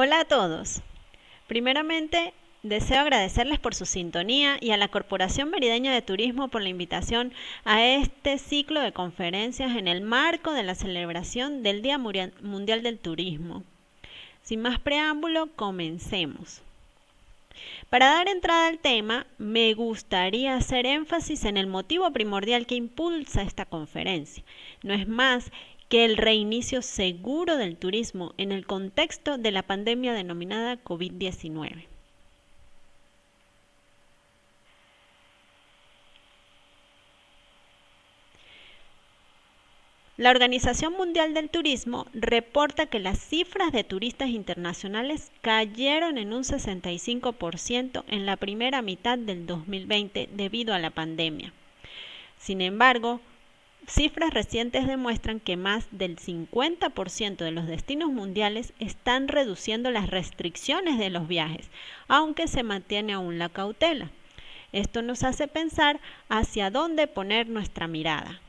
Hola a todos. Primeramente, deseo agradecerles por su sintonía y a la Corporación Merideña de Turismo por la invitación a este ciclo de conferencias en el marco de la celebración del Día Mundial del Turismo. Sin más preámbulo, comencemos. Para dar entrada al tema, me gustaría hacer énfasis en el motivo primordial que impulsa esta conferencia. No es más que el reinicio seguro del turismo en el contexto de la pandemia denominada COVID-19. La Organización Mundial del Turismo reporta que las cifras de turistas internacionales cayeron en un 65% en la primera mitad del 2020 debido a la pandemia. Sin embargo, cifras recientes demuestran que más del 50% de los destinos mundiales están reduciendo las restricciones de los viajes, aunque se mantiene aún la cautela. Esto nos hace pensar hacia dónde poner nuestra mirada.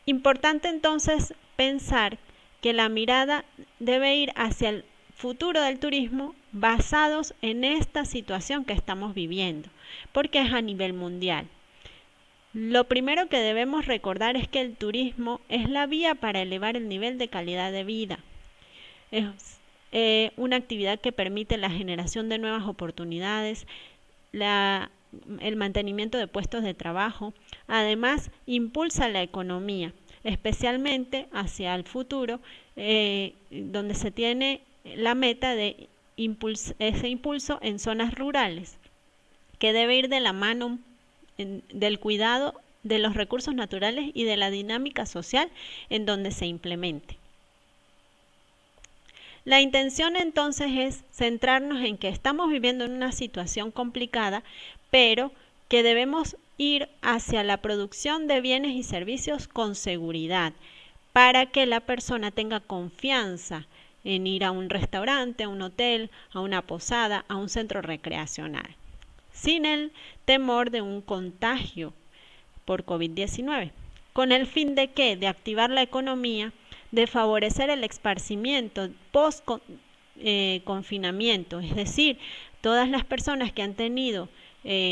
Importante entonces pensar que la mirada debe ir hacia el futuro del turismo basados en esta situación que estamos viviendo, porque es a nivel mundial. Lo primero que debemos recordar es que el turismo es la vía para elevar el nivel de calidad de vida. Es una actividad que permite la generación de nuevas oportunidades, el mantenimiento de puestos de trabajo. Además, impulsa la economía, especialmente hacia el futuro, donde se tiene la meta de ese impulso en zonas rurales, que debe ir de la mano del cuidado de los recursos naturales y de la dinámica social en donde se implemente. La intención entonces es centrarnos en que estamos viviendo en una situación complicada, pero que debemos ir hacia la producción de bienes y servicios con seguridad, para que la persona tenga confianza en ir a un restaurante, a un hotel, a una posada, a un centro recreacional, sin el temor de un contagio por COVID-19. ¿Con el fin de qué? De activar la economía, de favorecer el esparcimiento post-confinamiento, es decir, todas las personas que han tenido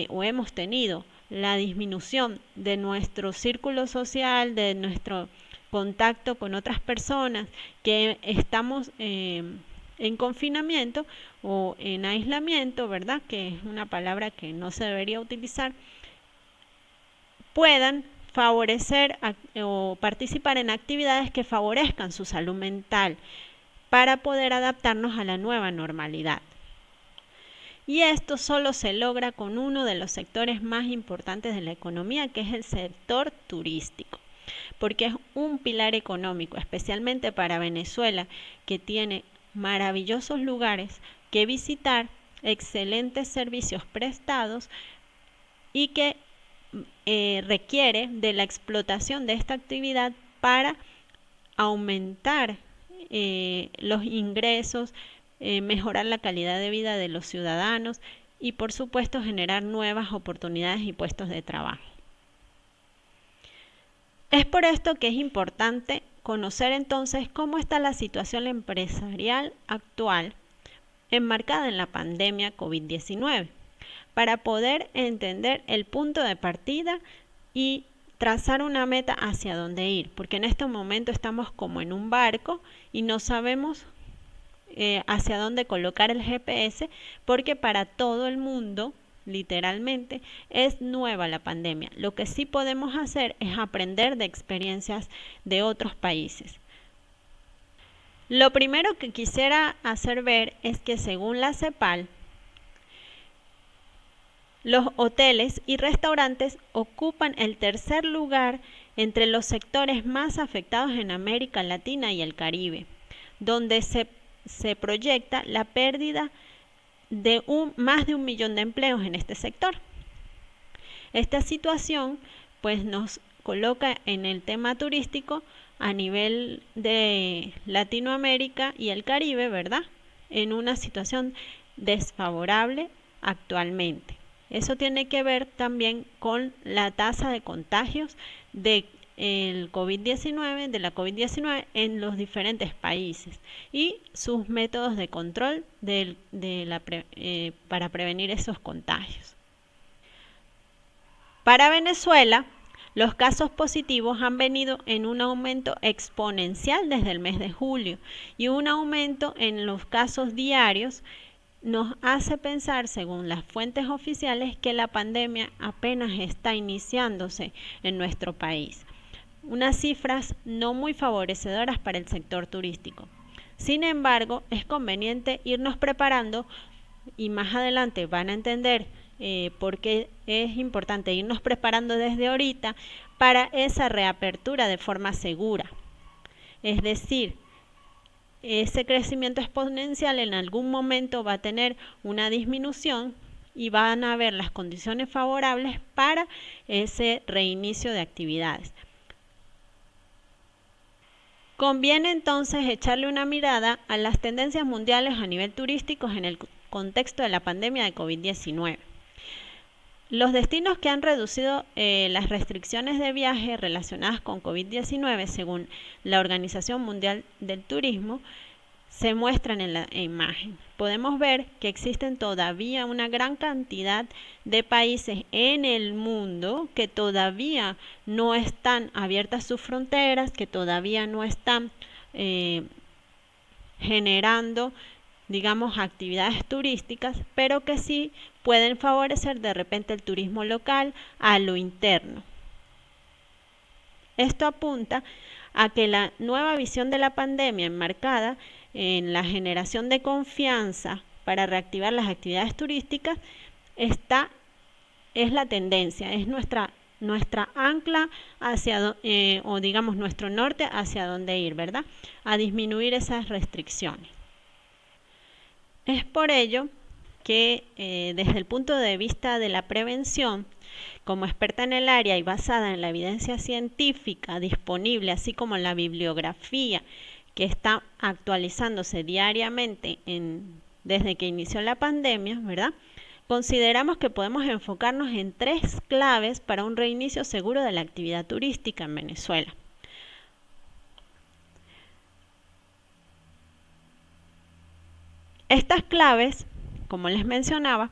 o hemos tenido la disminución de nuestro círculo social, de nuestro contacto con otras personas, que estamos en confinamiento o en aislamiento, ¿verdad? Que es una palabra que no se debería utilizar, puedan favorecer o participar en actividades que favorezcan su salud mental para poder adaptarnos a la nueva normalidad. Y esto solo se logra con uno de los sectores más importantes de la economía, que es el sector turístico, porque es un pilar económico, especialmente para Venezuela, que tiene maravillosos lugares que visitar, excelentes servicios prestados y que requiere de la explotación de esta actividad para aumentar los ingresos, mejorar la calidad de vida de los ciudadanos y por supuesto generar nuevas oportunidades y puestos de trabajo. Es por esto que es importante conocer entonces cómo está la situación empresarial actual enmarcada en la pandemia COVID-19, para poder entender el punto de partida y trazar una meta hacia dónde ir, porque en este momento estamos como en un barco y no sabemos hacia dónde colocar el GPS, porque para todo el mundo, literalmente, es nueva la pandemia. Lo que sí podemos hacer es aprender de experiencias de otros países. Lo primero que quisiera hacer ver es que según la CEPAL, los hoteles y restaurantes ocupan el tercer lugar entre los sectores más afectados en América Latina y el Caribe, donde se proyecta la pérdida de más de 1 millón de empleos en este sector. Esta situación pues nos coloca en el tema turístico a nivel de Latinoamérica y el Caribe, ¿verdad?, en una situación desfavorable actualmente. Eso tiene que ver también con la tasa de contagios de el COVID-19, de la COVID-19 en los diferentes países y sus métodos de control para prevenir esos contagios. Para Venezuela, los casos positivos han venido en un aumento exponencial desde el mes de julio y un aumento en los casos diarios nos hace pensar, según las fuentes oficiales, que la pandemia apenas está iniciándose en nuestro país. Unas cifras no muy favorecedoras para el sector turístico. Sin embargo, es conveniente irnos preparando y más adelante van a entender por qué es importante irnos preparando desde ahorita para esa reapertura de forma segura. Es decir, ese crecimiento exponencial en algún momento va a tener una disminución y van a haber las condiciones favorables para ese reinicio de actividades. Conviene entonces echarle una mirada a las tendencias mundiales a nivel turístico en el contexto de la pandemia de COVID-19. Los destinos que han reducido las restricciones de viaje relacionadas con COVID-19, según la Organización Mundial del Turismo, se muestran en la imagen. Podemos ver que existen todavía una gran cantidad de países en el mundo que todavía no están abiertas sus fronteras, que todavía no están generando, digamos, actividades turísticas, pero que sí pueden favorecer de repente el turismo local a lo interno. Esto apunta a que la nueva visión de la pandemia enmarcada en la generación de confianza para reactivar las actividades turísticas es la tendencia, es nuestra ancla hacia, o digamos nuestro norte hacia dónde ir, ¿verdad? A disminuir esas restricciones. Es por ello que desde el punto de vista de la prevención, como experta en el área y basada en la evidencia científica disponible, así como en la bibliografía que está actualizándose diariamente desde que inició la pandemia, ¿verdad? Consideramos que podemos enfocarnos en 3 claves para un reinicio seguro de la actividad turística en Venezuela. Estas claves, como les mencionaba,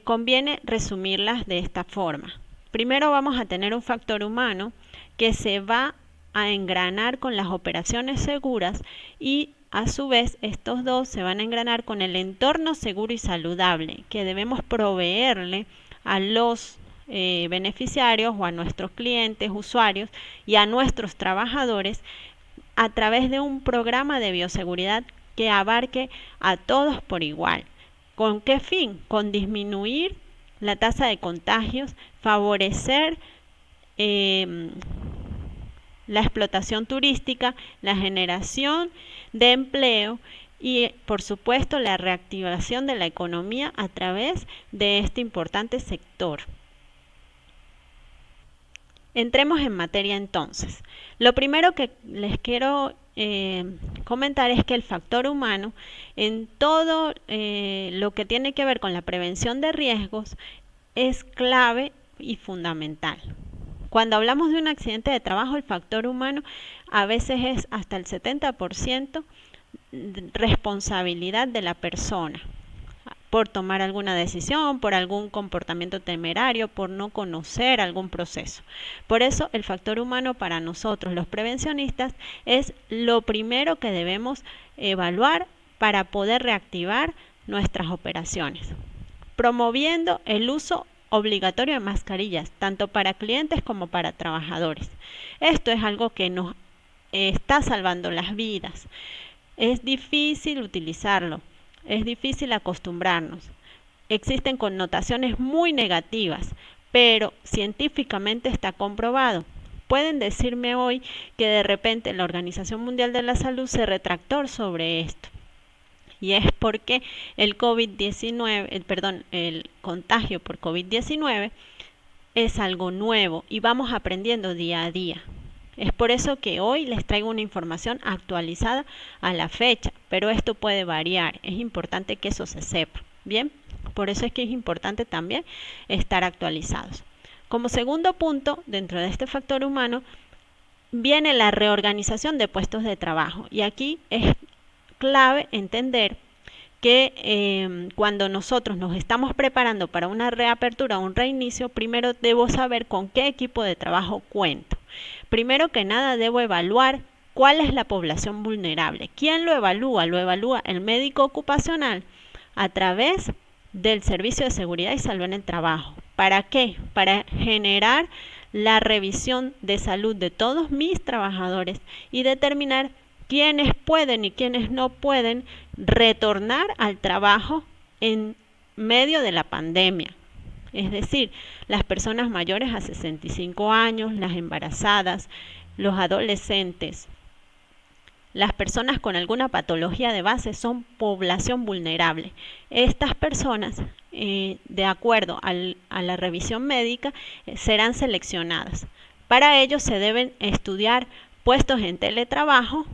conviene resumirlas de esta forma. Primero vamos a tener un factor humano que se va a engranar con las operaciones seguras y a su vez estos dos se van a engranar con el entorno seguro y saludable que debemos proveerle a los beneficiarios o a nuestros clientes, usuarios y a nuestros trabajadores a través de un programa de bioseguridad que abarque a todos por igual. ¿Con qué fin? Con disminuir la tasa de contagios, favorecer la explotación turística, la generación de empleo y, por supuesto, la reactivación de la economía a través de este importante sector. Entremos en materia entonces. Lo primero que les quiero comentar es que el factor humano en todo lo que tiene que ver con la prevención de riesgos es clave y fundamental. Cuando hablamos de un accidente de trabajo, el factor humano a veces es hasta el 70% responsabilidad de la persona por tomar alguna decisión, por algún comportamiento temerario, por no conocer algún proceso. Por eso el factor humano para nosotros, los prevencionistas, es lo primero que debemos evaluar para poder reactivar nuestras operaciones, promoviendo el uso obligatorio de mascarillas, tanto para clientes como para trabajadores. Esto es algo que nos está salvando las vidas. Es difícil utilizarlo. Es difícil acostumbrarnos. Existen connotaciones muy negativas, pero científicamente está comprobado. Pueden decirme hoy que de repente la Organización Mundial de la Salud se retractó sobre esto. Y es porque el contagio por COVID-19 es algo nuevo y vamos aprendiendo día a día. Es por eso que hoy les traigo una información actualizada a la fecha, pero esto puede variar. Es importante que eso se sepa. Bien, por eso es que es importante también estar actualizados. Como segundo punto, dentro de este factor humano, viene la reorganización de puestos de trabajo. Y aquí es clave entender que cuando nosotros nos estamos preparando para una reapertura o un reinicio, primero debo saber con qué equipo de trabajo cuento. Primero que nada debo evaluar cuál es la población vulnerable. ¿Quién lo evalúa? Lo evalúa el médico ocupacional a través del Servicio de Seguridad y Salud en el Trabajo. ¿Para qué? Para generar la revisión de salud de todos mis trabajadores y determinar quiénes pueden y quiénes no pueden retornar al trabajo en medio de la pandemia. Es decir, las personas mayores a 65 años, las embarazadas, los adolescentes, las personas con alguna patología de base son población vulnerable. Estas personas, de acuerdo a la revisión médica, serán seleccionadas. Para ello se deben estudiar puestos en teletrabajo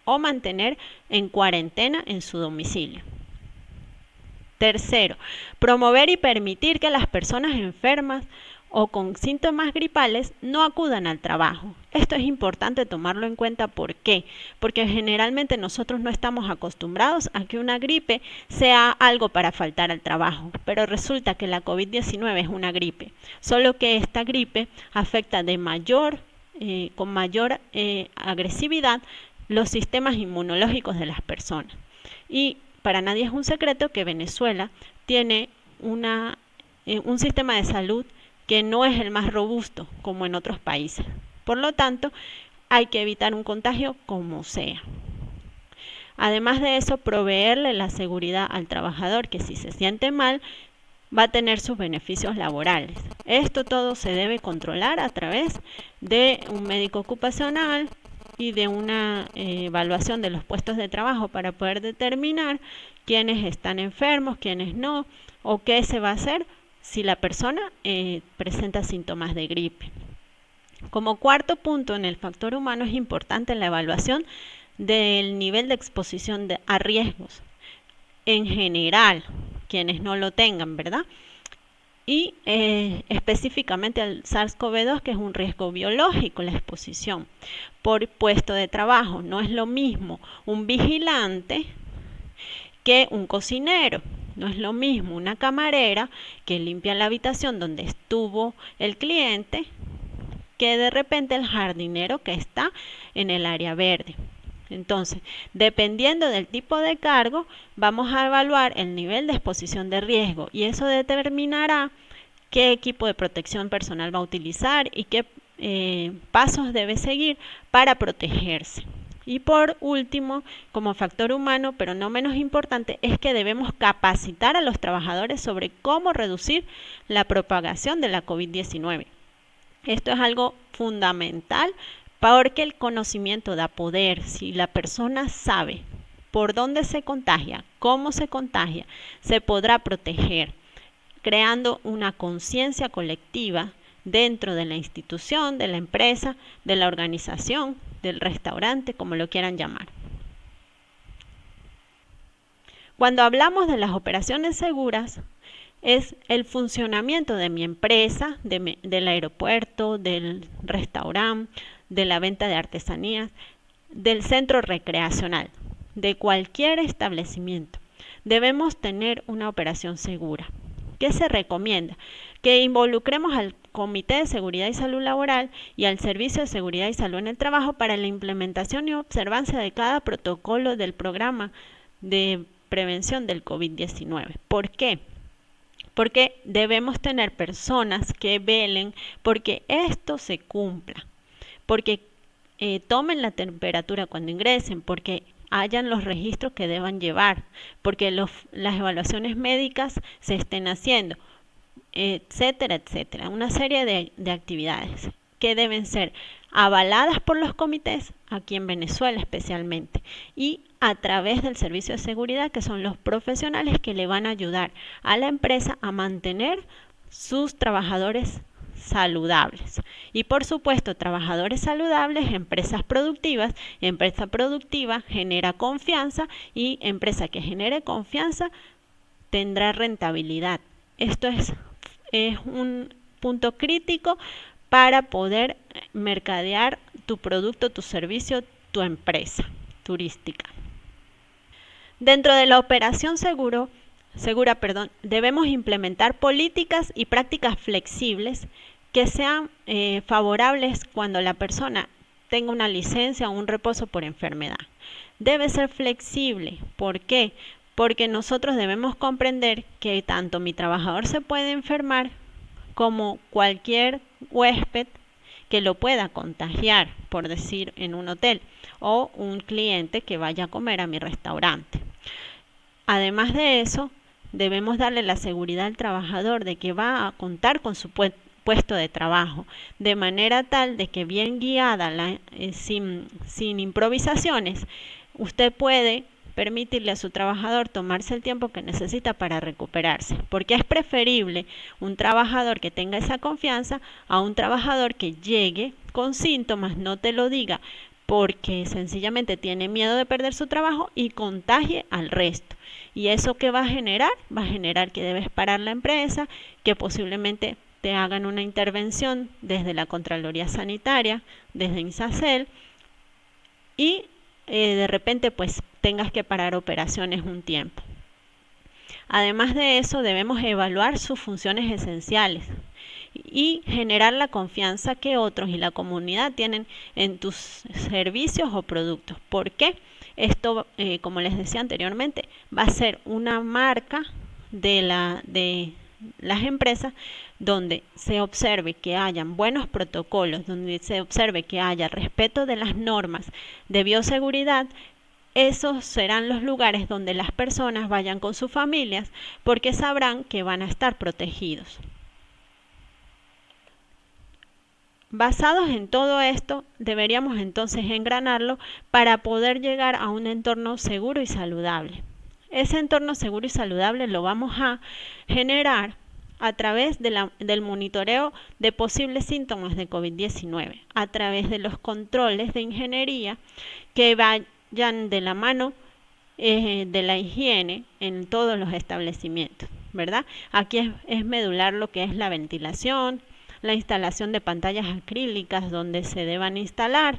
o mantener en cuarentena en su domicilio. Tercero, promover y permitir que las personas enfermas o con síntomas gripales no acudan al trabajo. Esto es importante tomarlo en cuenta. ¿Por qué? Porque generalmente nosotros no estamos acostumbrados a que una gripe sea algo para faltar al trabajo, pero resulta que la COVID-19 es una gripe, solo que esta gripe afecta con mayor agresividad los sistemas inmunológicos de las personas. Y para nadie es un secreto que Venezuela tiene un sistema de salud que no es el más robusto como en otros países. Por lo tanto, hay que evitar un contagio como sea. Además de eso, proveerle la seguridad al trabajador que si se siente mal, va a tener sus beneficios laborales. Esto todo se debe controlar a través de un médico ocupacional y de una evaluación de los puestos de trabajo para poder determinar quiénes están enfermos, quiénes no, o qué se va a hacer si la persona presenta síntomas de gripe. Como cuarto punto en el factor humano es importante la evaluación del nivel de exposición a riesgos en general, quienes no lo tengan, ¿verdad? Y específicamente al SARS-CoV-2, que es un riesgo biológico, la exposición por puesto de trabajo. No es lo mismo un vigilante que un cocinero. No es lo mismo una camarera que limpia la habitación donde estuvo el cliente que de repente el jardinero que está en el área verde. Entonces, dependiendo del tipo de cargo, vamos a evaluar el nivel de exposición de riesgo y eso determinará qué equipo de protección personal va a utilizar y qué pasos debe seguir para protegerse. Y por último, como factor humano, pero no menos importante, es que debemos capacitar a los trabajadores sobre cómo reducir la propagación de la COVID-19. Esto es algo fundamental porque el conocimiento da poder. Si la persona sabe por dónde se contagia, cómo se contagia, se podrá proteger, creando una conciencia colectiva dentro de la institución, de la empresa, de la organización, del restaurante, como lo quieran llamar. Cuando hablamos de las operaciones seguras, es el funcionamiento de mi empresa, del aeropuerto, del restaurante, de la venta de artesanías, del centro recreacional, de cualquier establecimiento. Debemos tener una operación segura. ¿Qué se recomienda? Que involucremos al Comité de Seguridad y Salud Laboral y al Servicio de Seguridad y Salud en el Trabajo para la implementación y observancia de cada protocolo del programa de prevención del COVID-19. ¿Por qué? Porque debemos tener personas que velen porque esto se cumpla, porque tomen la temperatura cuando ingresen, porque hayan los registros que deban llevar, porque las evaluaciones médicas se estén haciendo, etcétera, etcétera. Una serie de actividades que deben ser avaladas por los comités, aquí en Venezuela especialmente, y a través del servicio de seguridad, que son los profesionales que le van a ayudar a la empresa a mantener sus trabajadores saludables. Y por supuesto, trabajadores saludables, empresas productivas. Empresa productiva genera confianza y empresa que genere confianza tendrá rentabilidad. Esto es un punto crítico para poder mercadear tu producto, tu servicio, tu empresa turística. Dentro de la operación segura, debemos implementar políticas y prácticas flexibles que sean favorables cuando la persona tenga una licencia o un reposo por enfermedad. Debe ser flexible. ¿Por qué? Porque nosotros debemos comprender que tanto mi trabajador se puede enfermar como cualquier huésped que lo pueda contagiar, por decir, en un hotel, o un cliente que vaya a comer a mi restaurante. Además de eso, debemos darle la seguridad al trabajador de que va a contar con su puesto de trabajo, de manera tal de que bien guiada, sin improvisaciones, usted puede permitirle a su trabajador tomarse el tiempo que necesita para recuperarse, porque es preferible un trabajador que tenga esa confianza a un trabajador que llegue con síntomas, no te lo diga, porque sencillamente tiene miedo de perder su trabajo y contagie al resto. ¿Y eso qué va a generar? Va a generar que debes parar la empresa, que posiblemente te hagan una intervención desde la Contraloría Sanitaria, desde INSACEL, y de repente pues tengas que parar operaciones un tiempo. Además de eso, debemos evaluar sus funciones esenciales y generar la confianza que otros y la comunidad tienen en tus servicios o productos. ¿Por qué? Esto, como les decía anteriormente, va a ser una marca de las empresas donde se observe que hayan buenos protocolos, donde se observe que haya respeto de las normas de bioseguridad. Esos serán los lugares donde las personas vayan con sus familias porque sabrán que van a estar protegidos. Basados en todo esto, deberíamos entonces engranarlo para poder llegar a un entorno seguro y saludable. Ese entorno seguro y saludable lo vamos a generar a través del monitoreo de posibles síntomas de COVID-19, a través de los controles de ingeniería que vayan de la mano de la higiene en todos los establecimientos, ¿verdad? Aquí es medular lo que es la ventilación, la instalación de pantallas acrílicas donde se deban instalar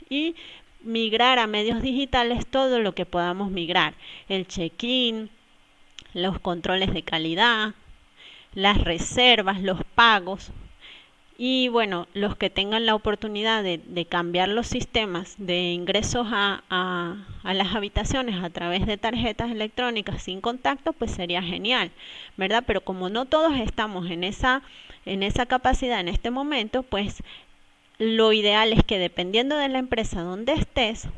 y migrar a medios digitales todo lo que podamos migrar, el check-in, los controles de calidad, las reservas, los pagos. Y bueno, los que tengan la oportunidad de cambiar los sistemas de ingresos a las habitaciones a través de tarjetas electrónicas sin contacto, pues sería genial, ¿verdad? Pero como no todos estamos en esa capacidad en este momento, pues lo ideal es que dependiendo de la empresa donde estés,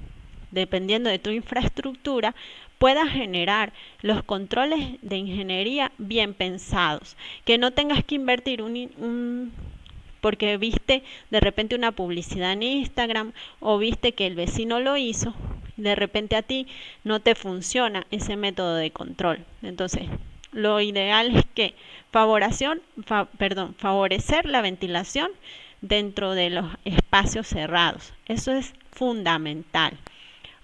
dependiendo de tu infraestructura, puedas generar los controles de ingeniería bien pensados, que no tengas que invertir porque viste de repente una publicidad en Instagram o viste que el vecino lo hizo, de repente a ti no te funciona ese método de control. Entonces, lo ideal es que favorecer la ventilación dentro de los espacios cerrados. Eso es fundamental.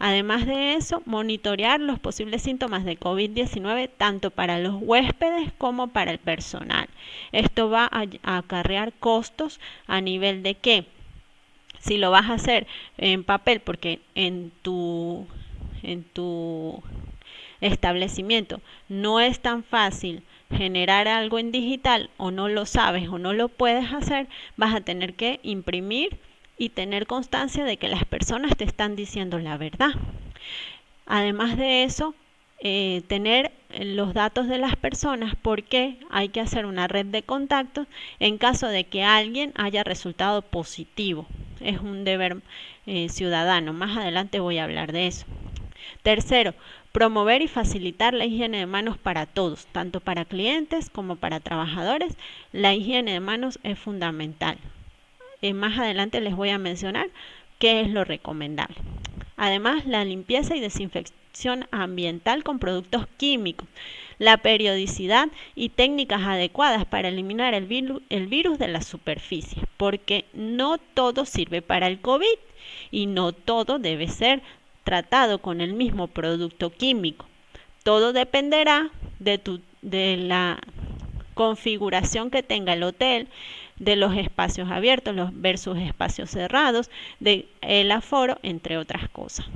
Además de eso, monitorear los posibles síntomas de COVID-19 tanto para los huéspedes como para el personal. Esto va a acarrear costos a nivel de que si lo vas a hacer en papel, porque en tu establecimiento no es tan fácil generar algo en digital o no lo sabes o no lo puedes hacer, vas a tener que imprimir y tener constancia de que las personas te están diciendo la verdad. Además de eso, tener los datos de las personas porque hay que hacer una red de contactos en caso de que alguien haya resultado positivo. Es un deber ciudadano. Más adelante voy a hablar de eso. Tercero, promover y facilitar la higiene de manos para todos, tanto para clientes como para trabajadores. La higiene de manos es fundamental. Más adelante les voy a mencionar qué es lo recomendable. Además, la limpieza y desinfección ambiental con productos químicos, la periodicidad y técnicas adecuadas para eliminar el virus de la superficie, porque no todo sirve para el COVID y no todo debe ser tratado con el mismo producto químico. Todo dependerá de la configuración que tenga el hotel, de los espacios abiertos versus espacios cerrados, del aforo, entre otras cosas.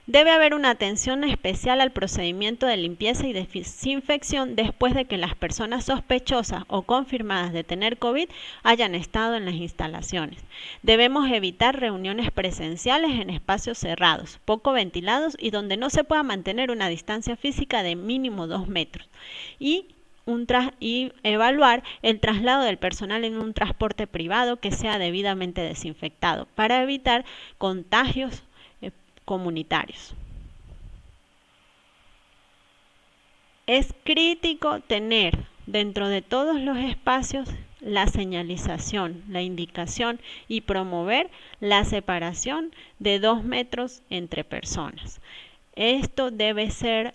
Debe haber una atención especial al procedimiento de limpieza y desinfección después de que las personas sospechosas o confirmadas de tener COVID hayan estado en las instalaciones. Debemos evitar reuniones presenciales en espacios cerrados, poco ventilados y donde no se pueda mantener una distancia física de mínimo 2 metros. Y evaluar el traslado del personal en un transporte privado que sea debidamente desinfectado para evitar contagios comunitarios. Es crítico tener dentro de todos los espacios la señalización, la indicación y promover la separación de 2 metros entre personas. Esto debe ser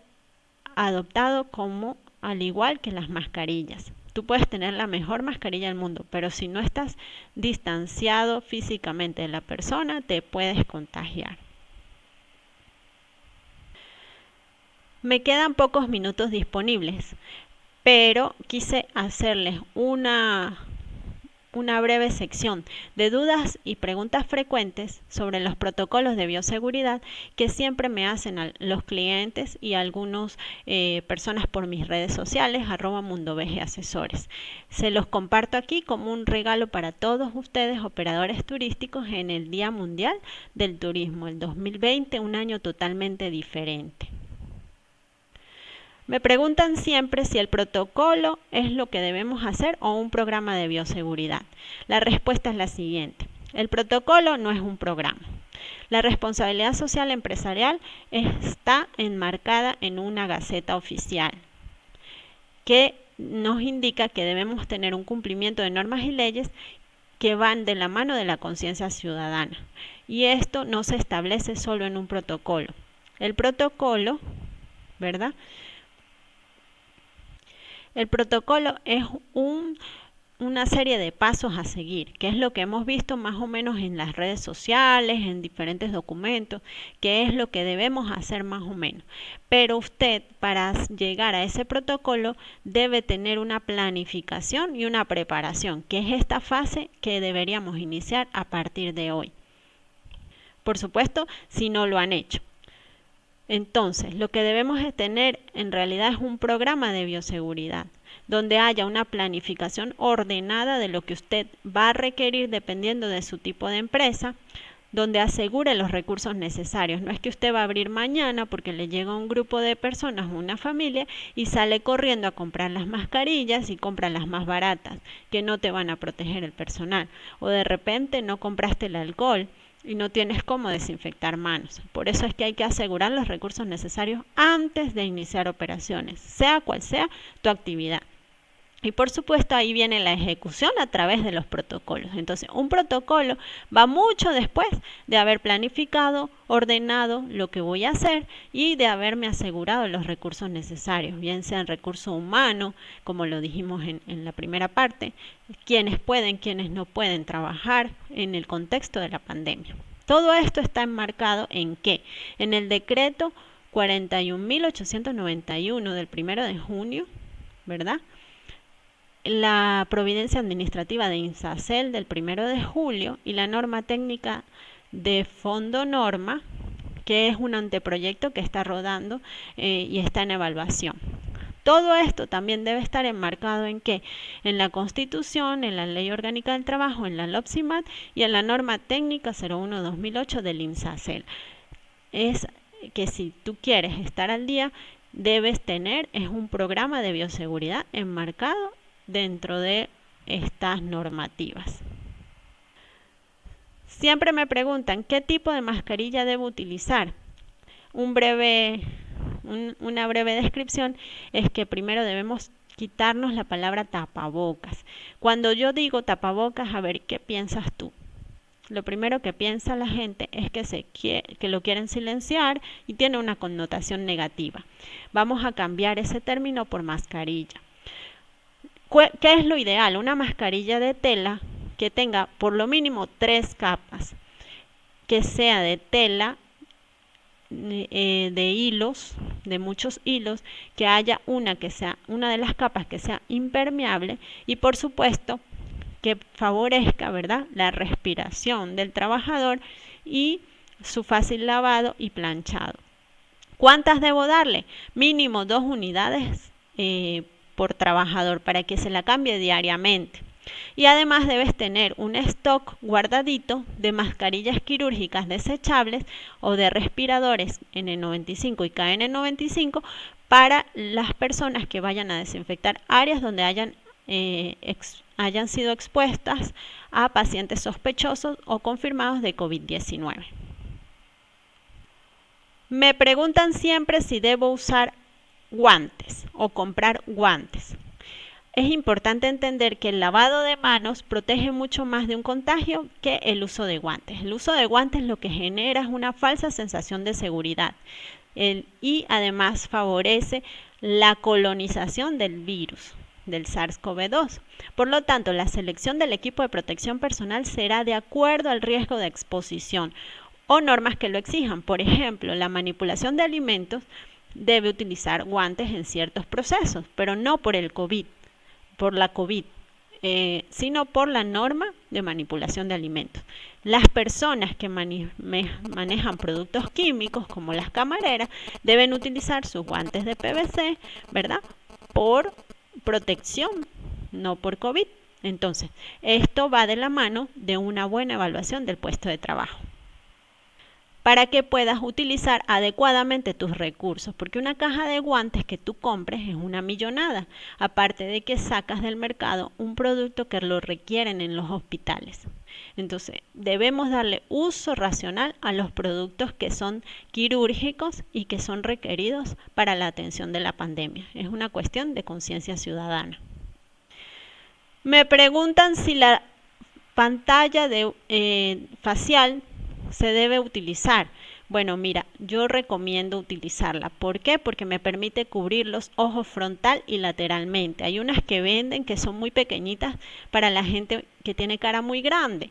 adoptado como al igual que las mascarillas. Tú puedes tener la mejor mascarilla del mundo, pero si no estás distanciado físicamente de la persona, te puedes contagiar. Me quedan pocos minutos disponibles, pero quise hacerles una breve sección de dudas y preguntas frecuentes sobre los protocolos de bioseguridad que siempre me hacen los clientes y algunas personas por mis redes sociales, @MundoVGAsesores. Se los comparto aquí como un regalo para todos ustedes, operadores turísticos, en el Día Mundial del Turismo, el 2020, un año totalmente diferente. Me preguntan siempre si el protocolo es lo que debemos hacer o un programa de bioseguridad. La respuesta es la siguiente. El protocolo no es un programa. La responsabilidad social empresarial está enmarcada en una gaceta oficial que nos indica que debemos tener un cumplimiento de normas y leyes que van de la mano de la conciencia ciudadana. Y esto no se establece solo en un protocolo. El protocolo, ¿verdad? El protocolo es una serie de pasos a seguir, que es lo que hemos visto más o menos en las redes sociales, en diferentes documentos, que es lo que debemos hacer más o menos. Pero usted, para llegar a ese protocolo, debe tener una planificación y una preparación, que es esta fase que deberíamos iniciar a partir de hoy. Por supuesto, si no lo han hecho. Entonces, lo que debemos tener en realidad es un programa de bioseguridad, donde haya una planificación ordenada de lo que usted va a requerir dependiendo de su tipo de empresa, donde asegure los recursos necesarios. No es que usted va a abrir mañana porque le llega un grupo de personas, una familia, y sale corriendo a comprar las mascarillas y compra las más baratas, que no te van a proteger el personal. O de repente no compraste el alcohol y no tienes cómo desinfectar manos. Por eso es que hay que asegurar los recursos necesarios antes de iniciar operaciones, sea cual sea tu actividad. Y por supuesto ahí viene la ejecución a través de los protocolos. Entonces un protocolo va mucho después de haber planificado, ordenado lo que voy a hacer y de haberme asegurado los recursos necesarios, bien sean recursos humanos, como lo dijimos en la primera parte, quienes pueden, quienes no pueden trabajar en el contexto de la pandemia. Todo esto está enmarcado ¿en qué? En el decreto 41.891 del 1 de junio, ¿verdad? La providencia administrativa de INSACEL del 1 de julio y la norma técnica de Fondo Norma, que es un anteproyecto que está rodando y está en evaluación. Todo esto también debe estar enmarcado ¿en qué? En la Constitución, en la Ley Orgánica del Trabajo, en la LOPSIMAT y en la norma técnica 01-2008 del INSACEL. Es que si tú quieres estar al día, debes tener un programa de bioseguridad enmarcado dentro de estas normativas. Siempre me preguntan qué tipo de mascarilla debo utilizar. Una breve descripción es que primero debemos quitarnos la palabra tapabocas. Cuando yo digo tapabocas, a ver, ¿qué piensas tú? Lo primero que piensa la gente es que lo quieren silenciar y tiene una connotación negativa. Vamos a cambiar ese término por mascarilla. ¿Qué es lo ideal? Una mascarilla de tela que tenga por lo mínimo 3 capas, que sea de tela, de hilos, de muchos hilos, que haya una de las capas que sea impermeable y por supuesto que favorezca, ¿verdad?, la respiración del trabajador y su fácil lavado y planchado. ¿Cuántas debo darle? Mínimo 2 unidades por trabajador para que se la cambie diariamente. Y además debes tener un stock guardadito de mascarillas quirúrgicas desechables o de respiradores N95 y KN95 para las personas que vayan a desinfectar áreas donde hayan sido expuestas a pacientes sospechosos o confirmados de COVID-19. Me preguntan siempre si debo usar guantes o comprar guantes. Es importante entender que el lavado de manos protege mucho más de un contagio que el uso de guantes. El uso de guantes lo que genera es una falsa sensación de seguridad y además favorece la colonización del virus, del SARS-CoV-2. Por lo tanto, la selección del equipo de protección personal será de acuerdo al riesgo de exposición o normas que lo exijan. Por ejemplo, la manipulación de alimentos debe utilizar guantes en ciertos procesos, pero no por la COVID, sino por la norma de manipulación de alimentos. Las personas que manejan productos químicos, como las camareras, deben utilizar sus guantes de PVC, ¿verdad?, por protección, no por COVID. Entonces, esto va de la mano de una buena evaluación del puesto de trabajo, para que puedas utilizar adecuadamente tus recursos, porque una caja de guantes que tú compres es una millonada, aparte de que sacas del mercado un producto que lo requieren en los hospitales. Entonces, debemos darle uso racional a los productos que son quirúrgicos y que son requeridos para la atención de la pandemia. Es una cuestión de conciencia ciudadana. Me preguntan si la pantalla facial se debe utilizar. Bueno, mira, yo recomiendo utilizarla. ¿Por qué? Porque me permite cubrir los ojos frontal y lateralmente. Hay unas que venden que son muy pequeñitas para la gente que tiene cara muy grande.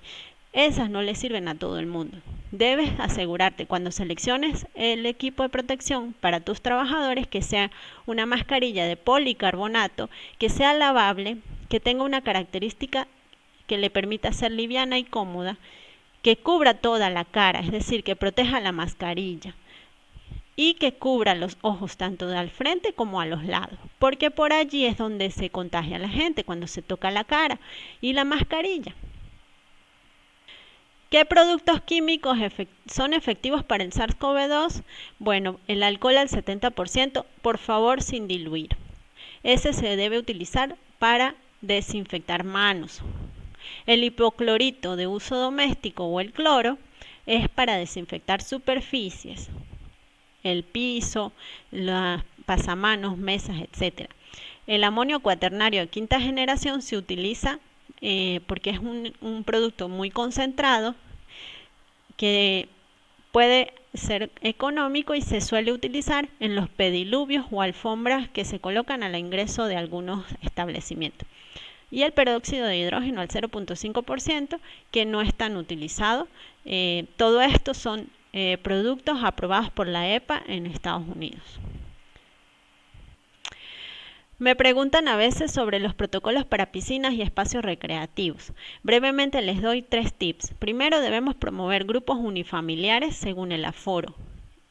Esas no le sirven a todo el mundo. Debes asegurarte cuando selecciones el equipo de protección para tus trabajadores que sea una mascarilla de policarbonato, que sea lavable, que tenga una característica que le permita ser liviana y cómoda, que cubra toda la cara, es decir, que proteja la mascarilla y que cubra los ojos tanto de al frente como a los lados, porque por allí es donde se contagia la gente, cuando se toca la cara y la mascarilla. ¿Qué productos químicos son efectivos para el SARS-CoV-2? Bueno, el alcohol al 70%, por favor sin diluir. Ese se debe utilizar para desinfectar manos. El hipoclorito de uso doméstico o el cloro es para desinfectar superficies, el piso, los pasamanos, mesas, etc. El amonio cuaternario de quinta generación se utiliza porque es un producto muy concentrado que puede ser económico y se suele utilizar en los pediluvios o alfombras que se colocan al ingreso de algunos establecimientos. Y el peróxido de hidrógeno al 0.5%, que no es tan utilizado. Todo esto son productos aprobados por la EPA en Estados Unidos. Me preguntan a veces sobre los protocolos para piscinas y espacios recreativos. Brevemente les doy 3 tips. Primero, debemos promover grupos unifamiliares según el aforo.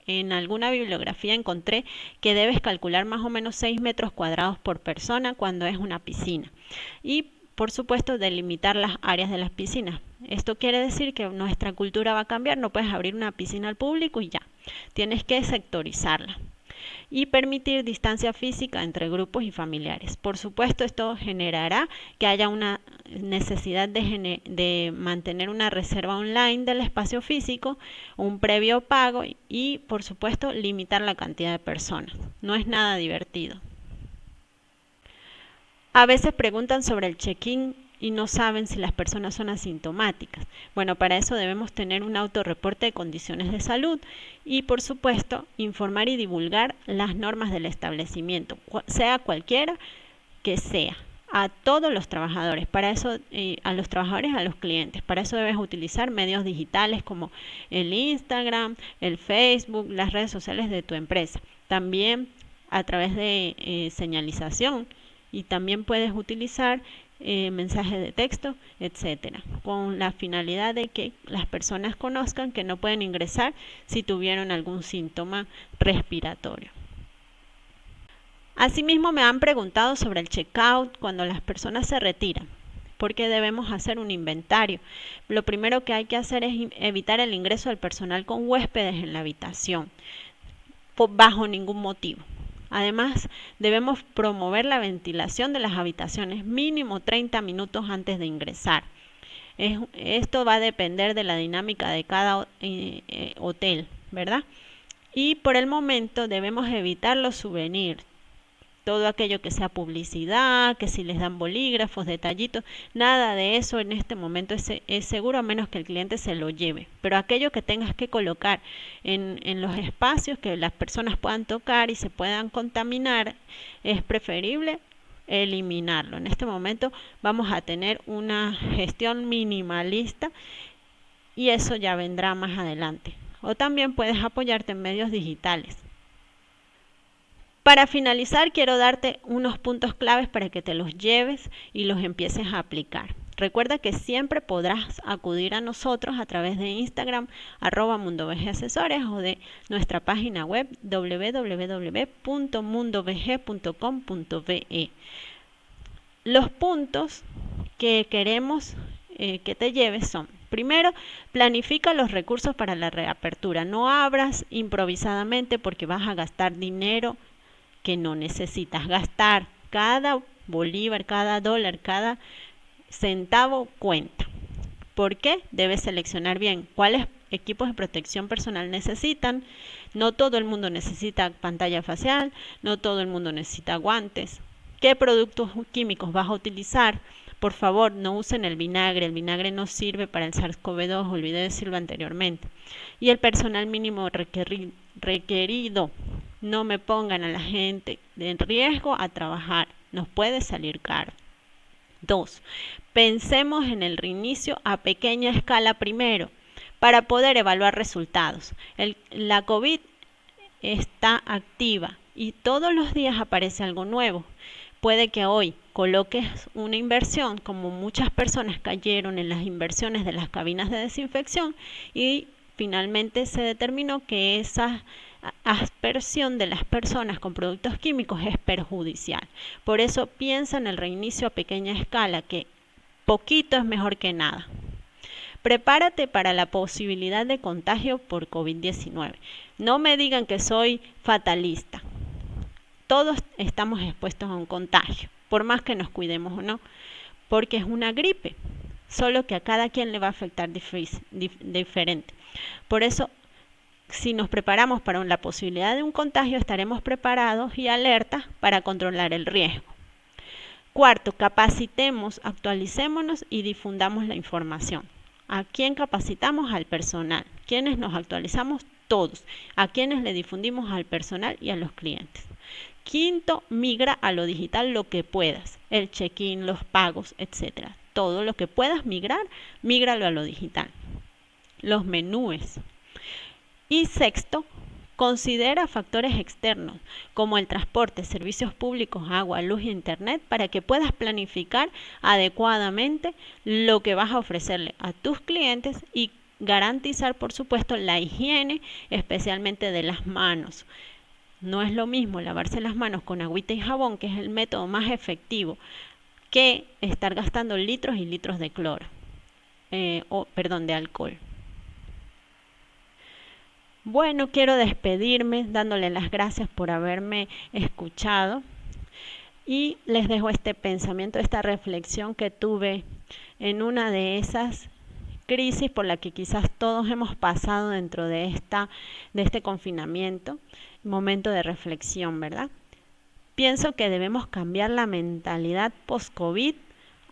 En alguna bibliografía encontré que debes calcular más o menos 6 metros cuadrados por persona cuando es una piscina. Y, por supuesto, delimitar las áreas de las piscinas. Esto quiere decir que nuestra cultura va a cambiar. No puedes abrir una piscina al público y ya. Tienes que sectorizarla. Y permitir distancia física entre grupos y familiares. Por supuesto, esto generará que haya una necesidad de mantener una reserva online del espacio físico, un previo pago y, por supuesto, limitar la cantidad de personas. No es nada divertido. A veces preguntan sobre el check-in y no saben si las personas son asintomáticas. Bueno, para eso debemos tener un autorreporte de condiciones de salud y, por supuesto, informar y divulgar las normas del establecimiento, sea cualquiera que sea, a todos los trabajadores, para eso, a los trabajadores, a los clientes. Para eso debes utilizar medios digitales como el Instagram, el Facebook, las redes sociales de tu empresa. También a través de señalización y también puedes utilizar mensajes de texto, etcétera, con la finalidad de que las personas conozcan que no pueden ingresar si tuvieron algún síntoma respiratorio. Asimismo, me han preguntado sobre el checkout cuando las personas se retiran, porque debemos hacer un inventario. Lo primero que hay que hacer es evitar el ingreso del personal con huéspedes en la habitación, bajo ningún motivo. Además, debemos promover la ventilación de las habitaciones mínimo 30 minutos antes de ingresar. Esto va a depender de la dinámica de cada hotel, ¿verdad? Y por el momento debemos evitar los souvenirs. Todo aquello que sea publicidad, que si les dan bolígrafos, detallitos, nada de eso en este momento es seguro a menos que el cliente se lo lleve. Pero aquello que tengas que colocar en los espacios que las personas puedan tocar y se puedan contaminar, es preferible eliminarlo. En este momento vamos a tener una gestión minimalista y eso ya vendrá más adelante. O también puedes apoyarte en medios digitales. Para finalizar, quiero darte unos puntos claves para que te los lleves y los empieces a aplicar. Recuerda que siempre podrás acudir a nosotros a través de Instagram, @mundovgasesores, o de nuestra página web www.mundovg.com.be. Los puntos que queremos que te lleves son: primero, planifica los recursos para la reapertura. No abras improvisadamente porque vas a gastar dinero que no necesitas gastar. Cada bolívar, cada dólar, cada centavo cuenta. ¿Por qué? Debes seleccionar bien cuáles equipos de protección personal necesitan. No todo el mundo necesita pantalla facial, no todo el mundo necesita guantes. ¿Qué productos químicos vas a utilizar? Por favor, no usen el vinagre no sirve para el SARS-CoV-2, olvidé decirlo anteriormente. Y el personal mínimo requerido. No me pongan a la gente en riesgo a trabajar, nos puede salir caro. 2. Pensemos en el reinicio a pequeña escala primero, para poder evaluar resultados. La COVID está activa y todos los días aparece algo nuevo. Puede que hoy coloques una inversión, como muchas personas cayeron en las inversiones de las cabinas de desinfección, y finalmente se determinó que esa aspersión de las personas con productos químicos es perjudicial. Por eso piensa en el reinicio a pequeña escala, que poquito es mejor que nada. Prepárate para la posibilidad de contagio por COVID-19. No me digan que soy fatalista. Todos estamos expuestos a un contagio, por más que nos cuidemos o no, porque es una gripe, solo que a cada quien le va a afectar diferente. Por eso, si nos preparamos para la posibilidad de un contagio, estaremos preparados y alertas para controlar el riesgo. Cuarto, capacitemos, actualicémonos y difundamos la información. ¿A quién capacitamos? Al personal. ¿Quiénes nos actualizamos? Todos. ¿A quiénes le difundimos? Al personal y a los clientes. Quinto, migra a lo digital lo que puedas. El check-in, los pagos, etc. Todo lo que puedas migrar, mígralo a lo digital. Los menús. Y sexto, considera factores externos como el transporte, servicios públicos, agua, luz e internet para que puedas planificar adecuadamente lo que vas a ofrecerle a tus clientes y garantizar, por supuesto, la higiene, especialmente de las manos. No es lo mismo lavarse las manos con agüita y jabón, que es el método más efectivo, que estar gastando litros y litros de cloro, de alcohol. Bueno, quiero despedirme dándole las gracias por haberme escuchado y les dejo este pensamiento, esta reflexión que tuve en una de esas crisis por la que quizás todos hemos pasado dentro de este confinamiento, momento de reflexión, ¿verdad? Pienso que debemos cambiar la mentalidad post-COVID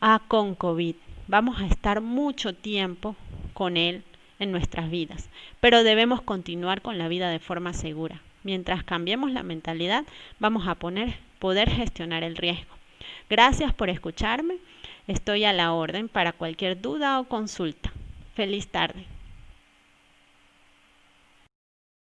a con COVID. Vamos a estar mucho tiempo con él en nuestras vidas, pero debemos continuar con la vida de forma segura. Mientras cambiemos la mentalidad, vamos a poder gestionar el riesgo. Gracias por escucharme. Estoy a la orden para cualquier duda o consulta. Feliz tarde.